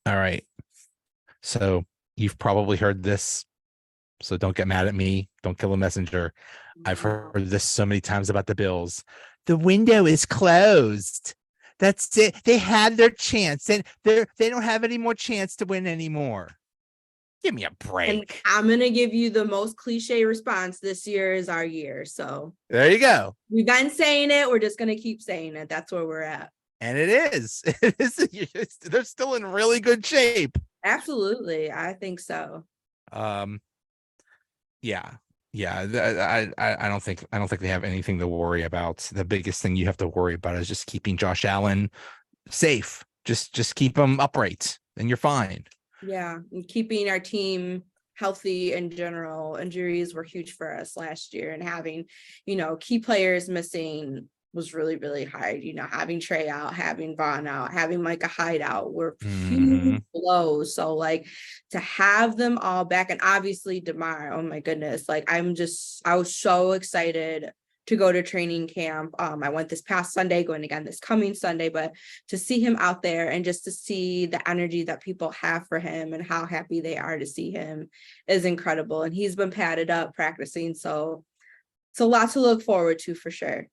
All right. So you've probably heard this. So don't get mad at me. Don't kill a messenger. I've heard this so many times about the Bills. The window is closed. That's it. They had their chance, and they don't have any more chance to win anymore. Give me a And break. I'm going to give you the most cliche response. This year is our year. So There you go. we've been saying it. We're just going to keep saying it. That's where we're at. And it is. It is. They're still in really good shape. Absolutely. I think so. Um, yeah. Yeah, I don't think they have anything to worry about. The biggest thing you have to worry about is just keeping Josh Allen safe. Just keep him upright, and you're fine. Yeah. And keeping our team healthy in general. Injuries were huge for us last year, and having, key players missing was really, really hard. Having Trey out, having Vaughn out, having Micah Hyde out were huge blows. So to have them all back, and obviously DeMar, oh my goodness, I was so excited to go to training camp. I went this past Sunday, going again this coming Sunday, but to see him out there and just to see the energy that people have for him and how happy they are to see him is incredible. And he's been padded up practicing. So it's a lot to look forward to for sure.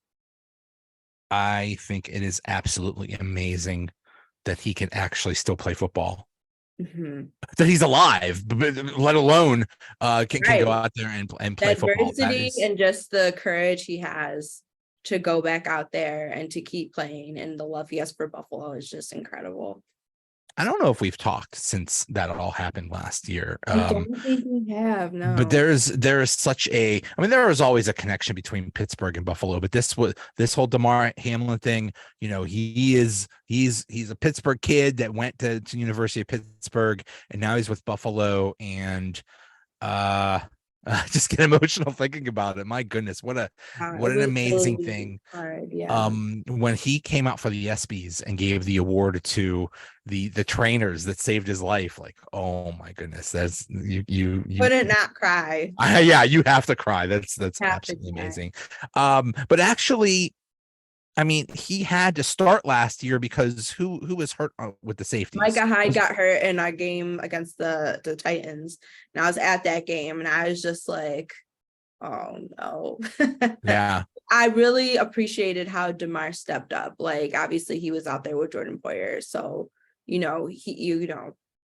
I think it is absolutely amazing that he can actually still play football. Mm-hmm. That he's alive, let alone can go out there and play football. That Adversity is, and just the courage he has to go back out there and to keep playing, and the love he has for Buffalo is just incredible. I don't know if we've talked since that all happened last year. I don't think we have, But no. there is such a, I mean, there is always a connection between Pittsburgh and Buffalo, but this whole Damar Hamlin thing, he's a Pittsburgh kid that went to University of Pittsburgh, and now he's with Buffalo, and I just get emotional thinking about it. My goodness, what It an was amazing really thing. hard, yeah. When he came out for the ESPYs and gave the award to the trainers that saved his life, like, oh my goodness, that's you Couldn't not cry. yeah, you have to cry. That's Have to absolutely cry. amazing. But actually, I mean, he had to start last year because who was hurt with the safeties? Micah Hyde got hurt in our game against the Titans, and I was at that game, and I was just like, oh no. Yeah, I really appreciated how DeMar stepped up. Obviously he was out there with Jordan Poyer. So,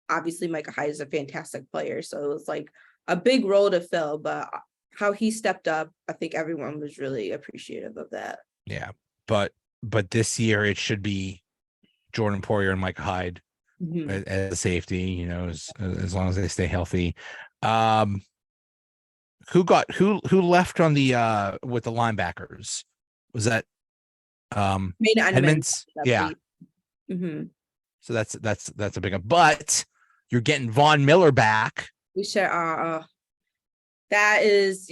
obviously Micah Hyde is a fantastic player. So it was a big role to fill, but how he stepped up, I think everyone was really appreciative of that. yeah. But this year it should be Jordan Poyer and Mike Hyde as a safety, as long as they stay healthy. Who left on the with the linebackers? Was that Edmonds? Yeah. Mm-hmm. So that's a big one. But you're getting Von Miller back. We should that is,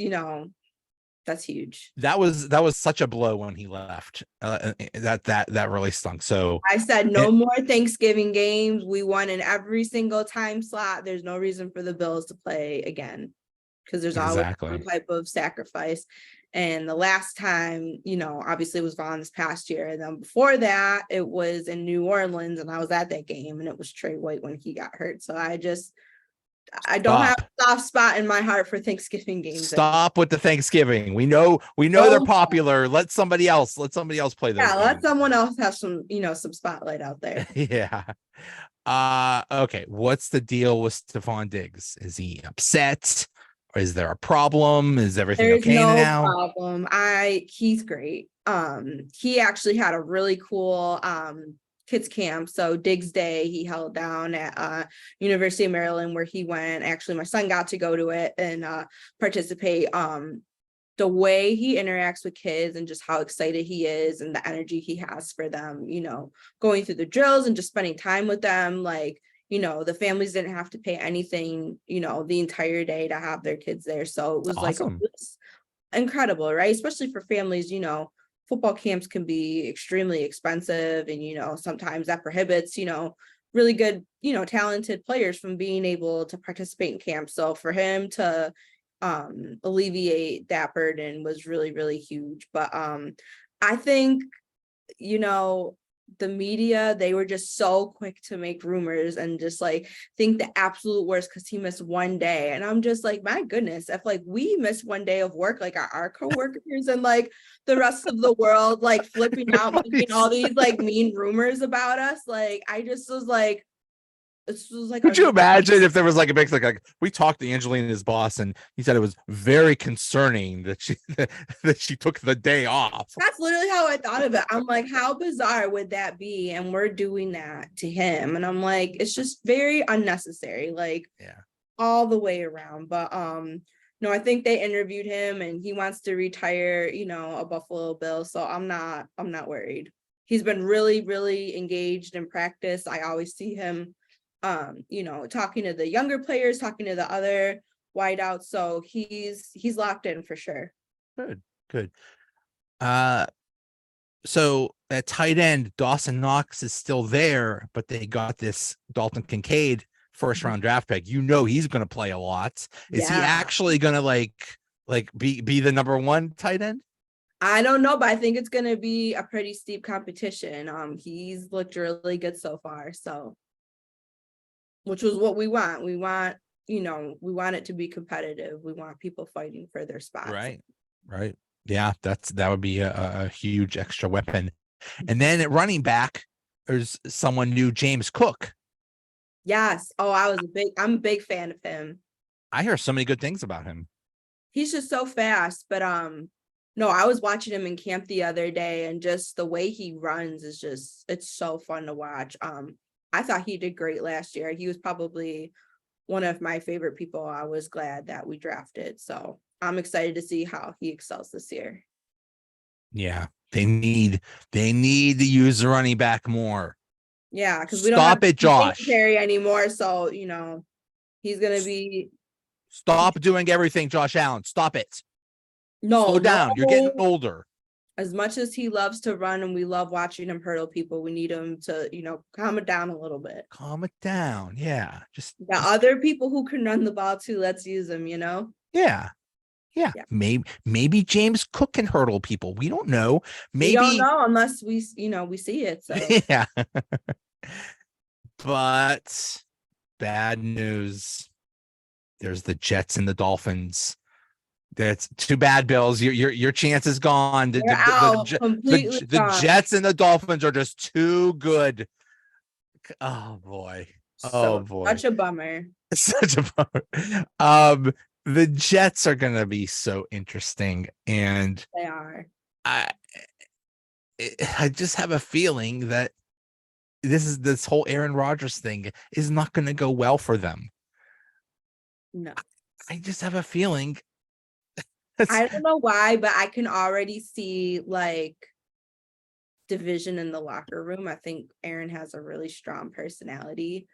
that's huge. That was such a blow when he left. That really stunk. So I said no more Thanksgiving games. We won in every single time slot. There's no reason for the Bills to play again, because there's always some type of sacrifice. And the last time, obviously it was Vaughn this past year. And then before that, it was in New Orleans, and I was at that game, and it was Trey White when he got hurt. So I don't have a soft spot in my heart for Thanksgiving games. Stop with the Thanksgiving. We know they're popular. Let somebody else play those. Yeah, let someone else have some, some spotlight out there. Yeah. Okay. What's the deal with Stephon Diggs? Is he upset? Or is there a problem? Is everything okay now? Problem. He's great. He actually had a really cool kids camp. So Diggs Day he held down at University of Maryland, where he went. Actually, my son got to go to it and participate. The way he interacts with kids and just how excited he is and the energy he has for them, going through the drills and just spending time with them. The families didn't have to pay anything, the entire day to have their kids there. So it was awesome. It was incredible, right? Especially for families, football camps can be extremely expensive, and, sometimes that prohibits, really good, talented players from being able to participate in camp. So for him to alleviate that burden was really, really huge. But I think, the media, they were just so quick to make rumors and just like think the absolute worst because he missed one day. And I'm just like, my goodness, if like we miss one day of work, like our coworkers and like the rest of the world, like flipping out, making all these like mean rumors about us, like I just was like, this was like, Could you imagine if there was like a big like we talked to Angelina's boss and he said it was very concerning that she that she took the day off. that's literally how I thought of it. I'm like, how bizarre would that be? And we're doing that to him. And I'm like, it's just very unnecessary, like all the way around. But no, I think they interviewed him and he wants to retire, a Buffalo Bill. So I'm not worried. He's been really, really engaged in practice. I always see him talking to the younger players, talking to the other wideouts. So he's locked in for sure. Good. So at tight end, Dawson Knox is still there, but they got this Dalton Kincaid first round draft pick. He's going to play a lot. Is he actually going to like be the number one tight end? I don't know, but I think it's going to be a pretty steep competition. He's looked really good so far. So, which was what we want. We want, we want it to be competitive. We want people fighting for their spots. Right. Yeah, that would be a huge extra weapon. And then at running back, there's someone new, James Cook. Yes. Oh, I'm a big fan of him. I hear so many good things about him. He's just so fast, but no, I was watching him in camp the other day and just the way he runs is it's so fun to watch. I thought he did great last year. He was probably one of my favorite people. I was glad that we drafted. So I'm excited to see how he excels this year. Yeah, they need to use the running back more. Yeah, because we don't have Josh Terry anymore. So he's gonna be. Stop doing everything, Josh Allen. Stop it. No, slow down. You're getting older. As much as he loves to run and we love watching him hurdle people, we need him to, calm it down a little bit. Calm it down. Yeah. Just other people who can run the ball too. Let's use them, Yeah. Maybe James Cook can hurdle people. We don't know. Maybe we don't know unless we see it. So yeah. But bad news. There's the Jets and the Dolphins. That's too bad, Bills. Your chance is gone. The Jets and the Dolphins are just too good. Oh boy. Such a bummer. Such a bummer. The Jets are gonna be so interesting, and they are. I just have a feeling that this whole Aaron Rodgers thing is not gonna go well for them. No. I just have a feeling. I don't know why, but I can already see like division in the locker room. I think Aaron has a really strong personality,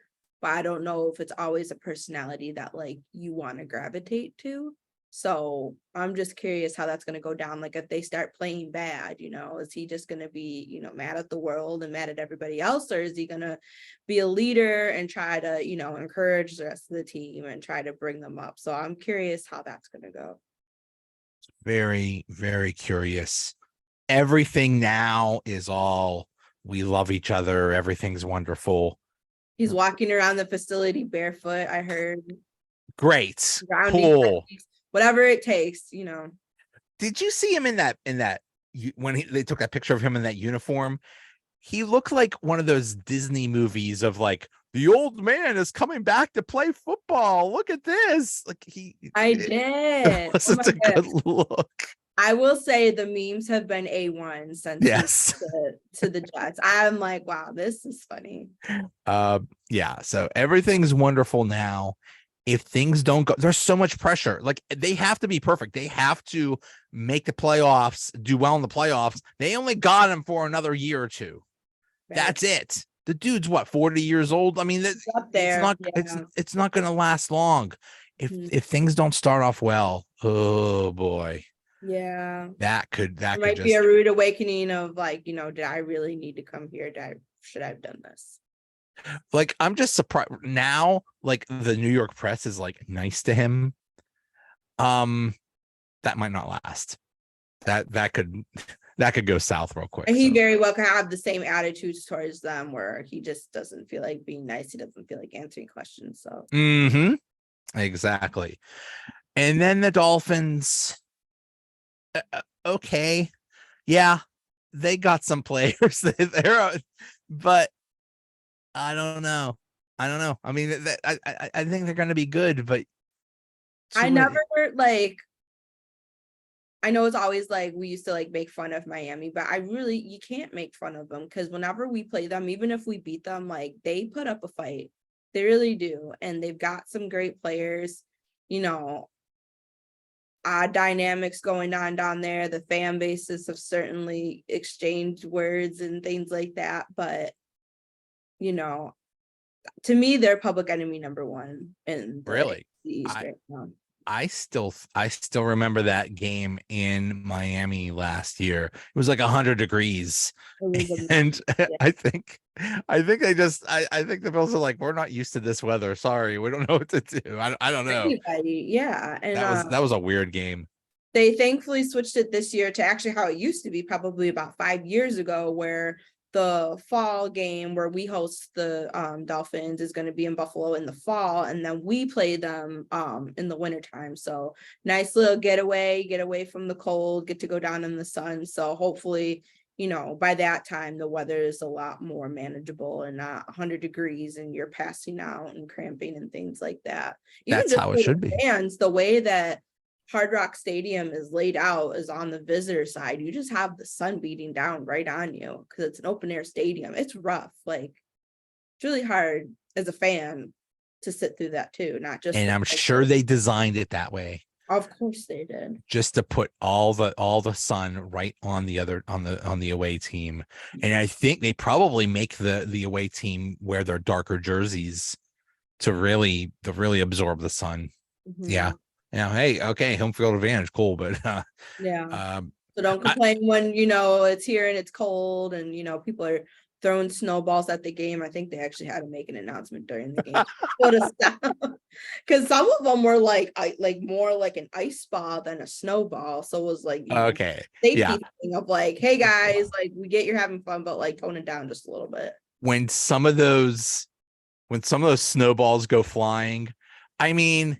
but I don't know if it's always a personality that like you want to gravitate to. So I'm just curious how that's going to go down. Like if they start playing bad, is he just going to be, mad at the world and mad at everybody else? Or is he going to be a leader and try to, encourage the rest of the team and try to bring them up? So I'm curious how that's going to go. Very, very curious. Everything now is all we love each other. Everything's wonderful. He's walking around the facility barefoot. I heard. Great. Cool. Whatever it takes, Did you see him in that when they took that picture of him in that uniform? He looked like one of those Disney movies of like the old man is coming back to play football. Look at this. Like I did. It wasn't a good look. I will say the memes have been A1 since to the Jets. I'm like, wow, this is funny. Yeah. So everything's wonderful now. If things don't go, there's so much pressure. Like they have to be perfect. They have to make the playoffs, do well in the playoffs. They only got him for another year or two. Right. That's it. The dude's what, 40 years old? I mean, it's not going to last long. If things don't start off well, oh boy. Yeah. That might be a rude awakening of like, did I really need to come here? Should I have done this? Like, I'm just surprised now, like the New York press is like nice to him. That might not last. That could that could go south real quick. And he So. very well could have the same attitudes towards them where he just doesn't feel like being nice. He doesn't feel like answering questions. So Exactly. And then the Dolphins. Okay. Yeah, they got some players there, but I don't know. I mean, I think they're going to be good, but I never like. I know it's always like we used to like make fun of Miami, but you can't make fun of them because whenever we play them, even if we beat them, like they put up a fight. They really do. And they've got some great players, you know, odd dynamics going on down there. The fan bases have certainly exchanged words and things like that. But, you know, to me, they're public enemy number one in the really, East right now. I still remember that game in Miami last year. It was like 100 degrees. And yeah. I think the Bills are like, we're not used to this weather. Sorry, we don't know what to do. I don't know. Yeah. And that was a weird game. They thankfully switched it this year to actually how it used to be probably about 5 years ago, where the fall game where we host the Dolphins is going to be in Buffalo in the fall, and then we play them in the wintertime. So nice little get away from the cold, get to go down in the sun. So hopefully, you know, by that time the weather is a lot more manageable and not 100 degrees and you're passing out and cramping and things like that. Even that's how it should be. Fans, the way that Hard Rock Stadium is laid out is on the visitor side. You just have the sun beating down right on you because it's an open air stadium. It's rough. Like it's really hard as a fan to sit through that too. Not just. And I'm sure they designed it that way. Of course they did. Just to put all the sun right on the away team. And I think they probably make the away team wear their darker jerseys to really absorb the sun. Mm-hmm. Yeah. Yeah, hey, okay, home field advantage, cool, but yeah. So don't complain when you know it's here and it's cold and you know people are throwing snowballs at the game. I think they actually had to make an announcement during the game because some of them were like more like an ice ball than a snowball. So it was like okay, safety thing of like, hey guys, like we get you're having fun, but like tone it down just a little bit. When some of those snowballs go flying, I mean.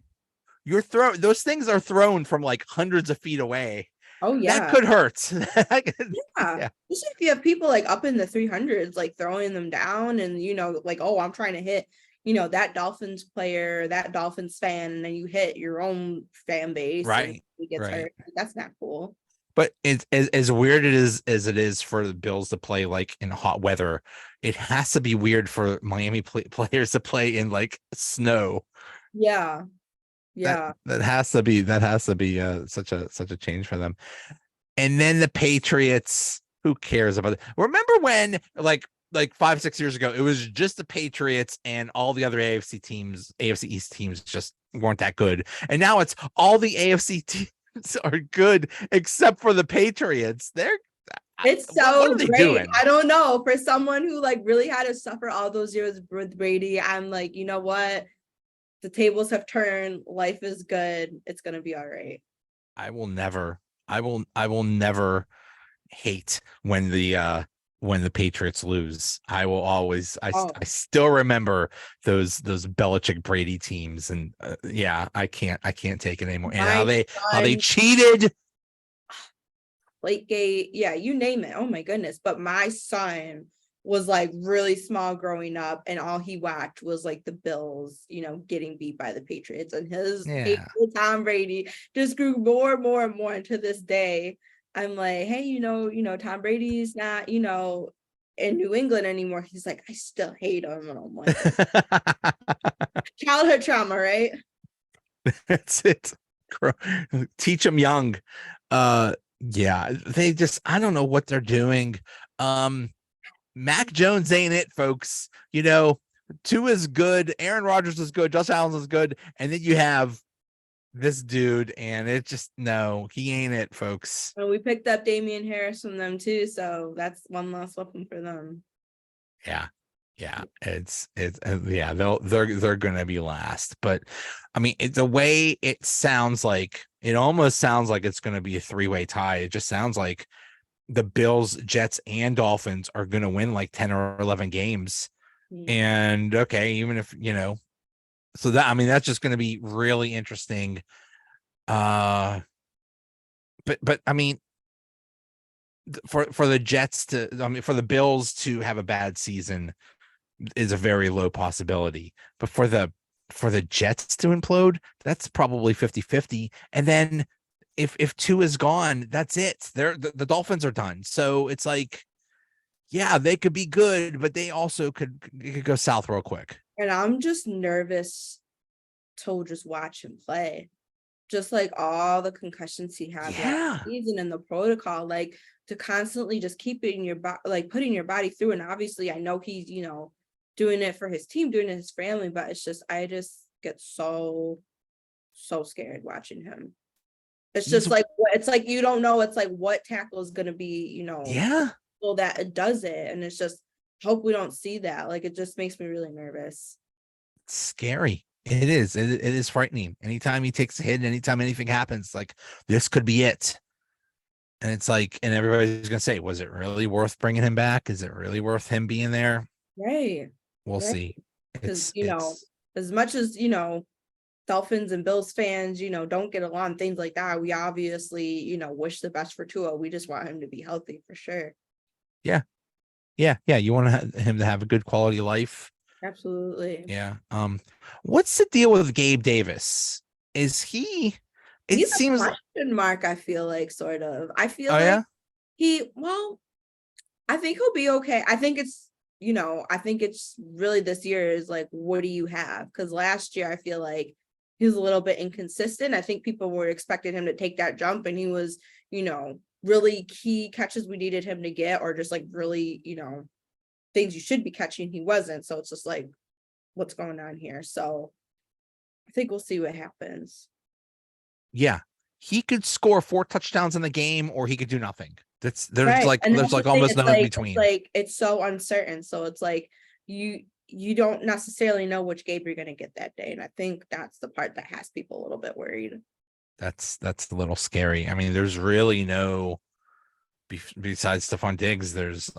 Those things are thrown from like hundreds of feet away. Oh yeah, that could hurt. Yeah. Especially if you have people like up in the 300s like throwing them down and you know like, oh, I'm trying to hit, you know, that Dolphins player, that Dolphins fan, and then you hit your own fan base, right? And he gets hurt. That's not cool. But it's as weird as it is for the Bills to play like in hot weather, it has to be weird for Miami players to play in like snow. Yeah. Yeah, that has to be such a change for them. And then the Patriots, who cares about it? Remember when like 5-6 years ago it was just the Patriots and all the other AFC East teams just weren't that good, and now it's all the AFC teams are good except for the Patriots. It's so what are they great doing? I don't know, for someone who like really had to suffer all those years with Brady, I'm like, you know what? The tables have turned. Life is good. It's going to be all right. I will never hate when the Patriots lose. I will always, I still remember those Belichick Brady teams. And I can't take it anymore. And how they cheated. Lakegate. Yeah. You name it. Oh my goodness. But my son was like really small growing up and all he watched was like the Bills, you know, getting beat by the Patriots, and his hate for Tom Brady just grew more and more and more. And to this day, I'm like, hey, you know, Tom Brady's not, you know, in New England anymore. He's like, I still hate him. And I'm like, childhood trauma, right? That's it. Teach them young. They just, I don't know what they're doing. Mac Jones ain't it, folks. You know, Tua is good. Aaron Rodgers is good. Josh Allen is good. And then you have this dude, and it just, no, he ain't it, folks. Well, we picked up Damian Harris from them too, so that's one last weapon for them. Yeah. They're gonna be last. But I mean, the way it sounds like, it almost sounds like it's gonna be a 3-way tie. It just sounds like the Bills, Jets, and Dolphins are going to win like 10 or 11 games. And okay, even if, so that, I mean, that's just going to be really interesting. But I mean, for the Jets for the Bills to have a bad season is a very low possibility. But for the Jets to implode, that's probably 50-50. And then if two is gone, that's it. The Dolphins are done. So it's like, yeah, they could be good, but they also could go south real quick. And I'm just nervous to just watch him play. Just like all the concussions he had last season and the protocol, like to constantly just keep it in your body, like putting your body through. And obviously I know he's, doing it for his team, doing it his family, but it's just, I just get so scared watching him. It's just like, it's like, you don't know, it's like what tackle is going to be, so that it does it. And it's just, hope we don't see that. Like, it just makes me really nervous. It's scary. It is. It is frightening. Anytime he takes a hit, anytime anything happens, like this could be it. And it's like, and everybody's gonna say, was it really worth bringing him back? Is it really worth him being there? Right. We'll see. Because as much as Dolphins and Bills fans, don't get along, things like that, we obviously, wish the best for Tua. We just want him to be healthy for sure. Yeah. You want him to have a good quality life. Absolutely. Yeah. What's the deal with Gabe Davis? Is he? He's a question mark. I feel like sort of. I feel like I think he'll be okay. I think it's really this year is like, what do you have? Because last year I feel like he was a little bit inconsistent. I think people were expecting him to take that jump, and he was, really key catches we needed him to get, or just like really, things you should be catching, he wasn't. So it's just like, what's going on here? So I think we'll see what happens. Yeah, he could score 4 touchdowns in the game, or he could do nothing. There's right. there's almost no in between. It's like, it's so uncertain. So it's like you don't necessarily know which Gabe you're going to get that day. And I think that's the part that has people a little bit worried. That's a little scary. I mean, there's really no, besides Stephon Diggs, there's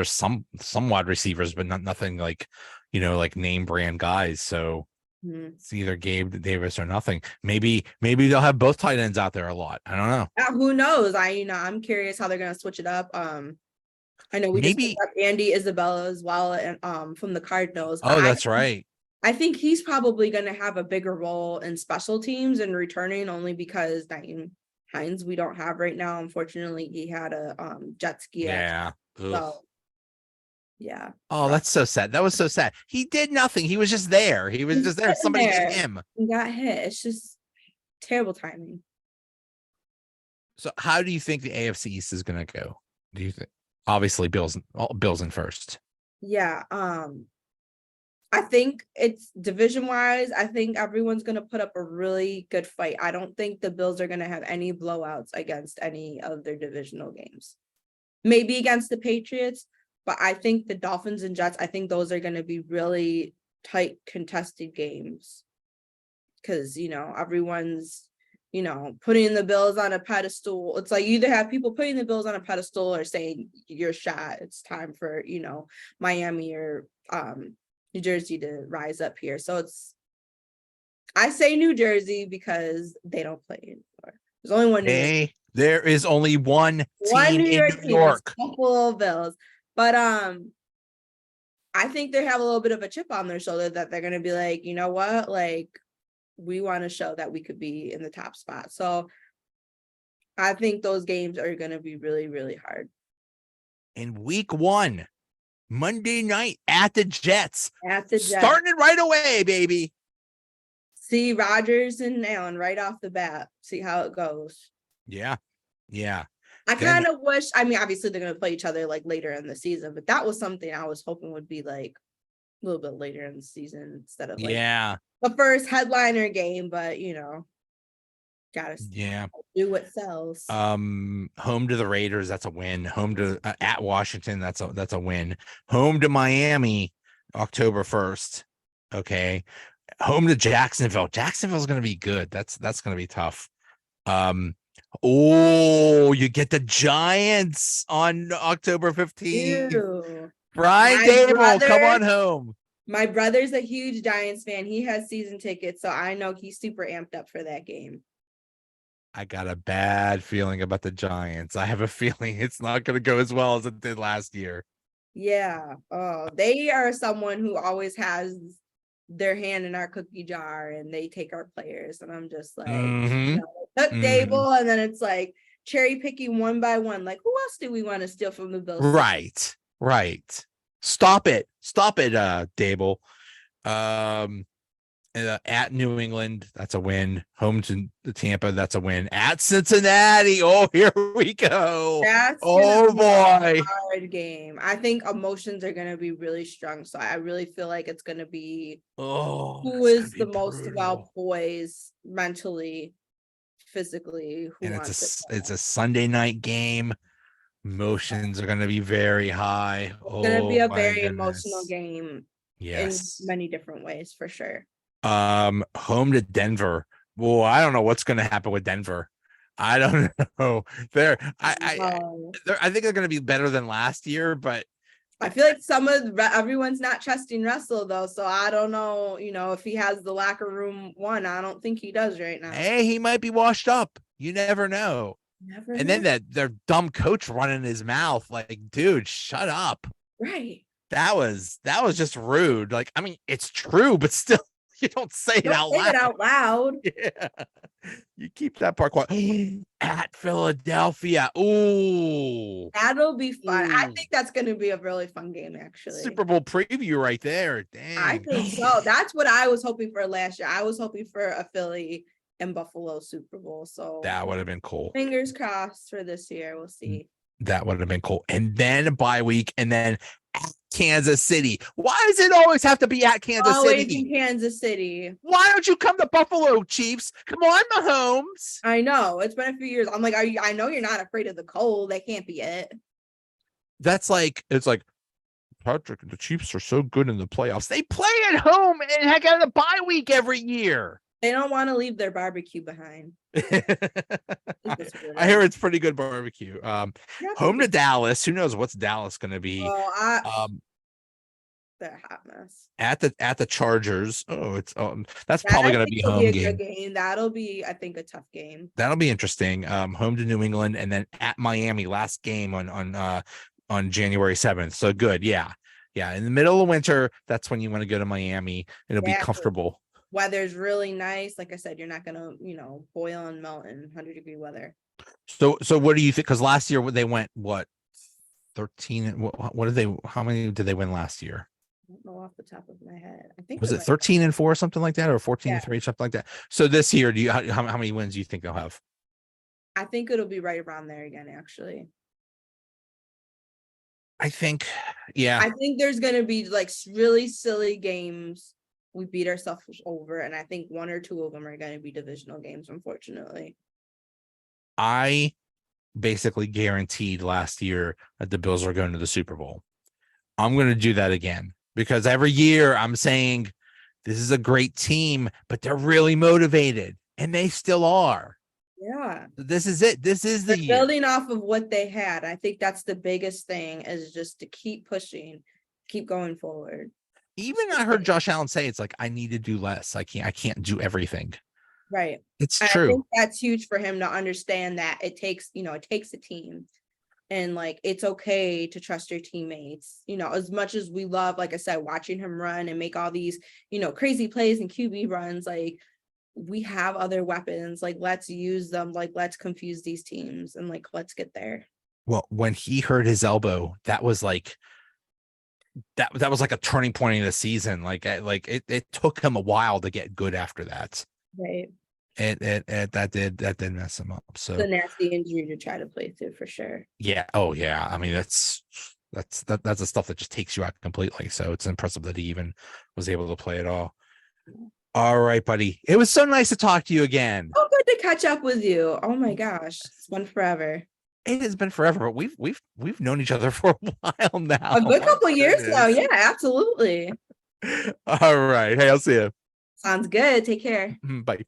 some wide receivers, but nothing like, like name brand guys. So it's either Gabe Davis or nothing. Maybe they'll have both tight ends out there a lot. I don't know. Who knows? I'm curious how they're going to switch it up. I know we just picked up Andy Isabella as well, and from the Cardinals. Oh, that's right. I think he's probably going to have a bigger role in special teams and returning, only because Diane Hines we don't have right now. Unfortunately, he had a jet ski. Yeah. So, yeah. Oh, that's so sad. That was so sad. He did nothing. He was just there. He was just there. Somebody hit him. He got hit. It's just terrible timing. So how do you think the AFC East is going to go? Do you think? Obviously, Bills in first. Yeah. I think it's division-wise. I think everyone's going to put up a really good fight. I don't think the Bills are going to have any blowouts against any of their divisional games. Maybe against the Patriots, but I think the Dolphins and Jets, I think those are going to be really tight, contested games. Because, everyone's, putting the Bills on a pedestal. It's like you either have people putting the Bills on a pedestal or saying, you're shot. It's time for, Miami or New Jersey to rise up here. So I say New Jersey because they don't play anymore. There's only one. There is only one team in New York. Couple of Bills. But I think they have a little bit of a chip on their shoulder that they're going to be like, you know what? Like, we want to show that we could be in the top spot. So I think those games are going to be really, really hard. In week 1, Monday night at the Jets. Starting it right away, baby. See Rodgers and Allen right off the bat. See how it goes. Yeah. I kind of wish, obviously they're going to play each other like later in the season, but that was something I was hoping would be like a little bit later in the season instead of like the first headliner game, but gotta do what sells. Home to the Raiders, that's a win. Home to at Washington, that's a win. Home to Miami, October 1st. Okay. Home to Jacksonville. Jacksonville's going to be good. That's going to be tough. Oh, you get the Giants on October 15th. Ew. Brian My Dable, come brother, on home. my brother's a huge Giants fan. He has season tickets, so I know he's super amped up for that game. I got a bad feeling about the Giants. I have a feeling it's not going to go as well as it did last year. Yeah. Oh, they are someone who always has their hand in our cookie jar and they take our players. And I'm just like, Mhm. took Mhm. Dable, and then it's like cherry picking one by one. Like, who else do we want to steal from the Bills? Right. Right. Stop it. Stop it, Dable. At New England, that's a win. Home to Tampa, that's a win. At Cincinnati, oh, here we go. That's Oh gonna be a boy. hard game. I think emotions are gonna be really strong. So I really feel like it's gonna be Oh, who that's gonna is be the most brutal. well poised mentally, physically, who And wants it it's more. a Sunday night game. Emotions are gonna be very high. It's gonna be Oh a my very emotional goodness. game in Yes. many different ways for sure. Home to Denver. Well, I don't know what's going to happen with Denver. I don't know. Um, I think they're going to be better than last year, but I feel like everyone's not trusting Russell though, so I don't know. If he has the locker room one, I don't think he does right now. hey, he might be washed up. You never know. Never And know. then their dumb coach running his mouth, like, dude, shut up. Right. That was just rude. Like, I mean, it's true, but still, you don't say it Don't out say loud. it out loud. Yeah. You keep that part quiet. At Philadelphia. Ooh. That'll be fun. I Ooh. think that's going to be a really fun game, actually. Super Bowl preview right there. I Dang. think so. That's what I was hoping for last year. I was hoping for a Philly and Buffalo Super Bowl. So That would have been cool. fingers crossed for this year. We'll see. That would have been cool. And then a bye week, and then at Kansas City. Why does it always have to be at Kansas Always City? in Kansas City. Why don't you come to Buffalo, Chiefs? Come on, Mahomes. I know. It's been a few years. I'm like, I know you're not afraid of the cold. That can't be it. It's like, Patrick, the Chiefs are so good in the playoffs. They play at home and heck out of the bye week every year. They don't want to leave their barbecue behind. I hear it's pretty good barbecue. Home to Dallas. Who knows what's Dallas going to be? They're a hot mess. At the Chargers. Oh, that's probably going to be home game. That'll be, I think, a tough game. That'll be interesting. Home to New England and then at Miami. Last game on January 7th. So good. Yeah. In the middle of winter, that's when you want to go to Miami. It'll be comfortable. Weather's really nice. Like I said, you're not gonna, boil and melt in 100-degree weather. So what do you think? Because last year they went what 13? What did they? How many did they win last year? I don't know off the top of my head. I think was it 13-4 something like that, or 14-3 something like that. So this year, how many wins do you think they'll have? I think it'll be right around there again. Actually, I think, yeah. I think there's gonna be like really silly games. We beat ourselves over, and I think one or two of them are going to be divisional games, unfortunately. I basically guaranteed last year that the Bills are going to the Super Bowl. I'm going to do that again because every year I'm saying this is a great team, but they're really motivated, and they still are. Yeah. This is it. This is the year. Building off of what they had. I think that's the biggest thing, is just to keep pushing, keep going forward. Even I heard Josh Allen say it's like, I need to do less. I can't do everything. Right. It's true. I think that's huge for him to understand that it takes a team, and like, it's okay to trust your teammates, as much as we love, like I said, watching him run and make all these, crazy plays and QB runs. Like, we have other weapons, like, let's use them, like, let's confuse these teams and like, let's get there. Well, when he hurt his elbow, that was like, that was like a turning point in the season. Like it took him a while to get good after that. Right. That did mess him up. So the nasty injury to try to play through for sure. Yeah. Oh yeah. I mean, that's the stuff that just takes you out completely. So it's impressive that he even was able to play at all. All right, buddy. It was so nice to talk to you again. Oh, good to catch up with you. Oh my gosh, it's been forever. It has been forever, but we've known each other for a while now. A good couple years now. Yeah, absolutely. All right. Hey, I'll see you. Sounds good. Take care. Bye.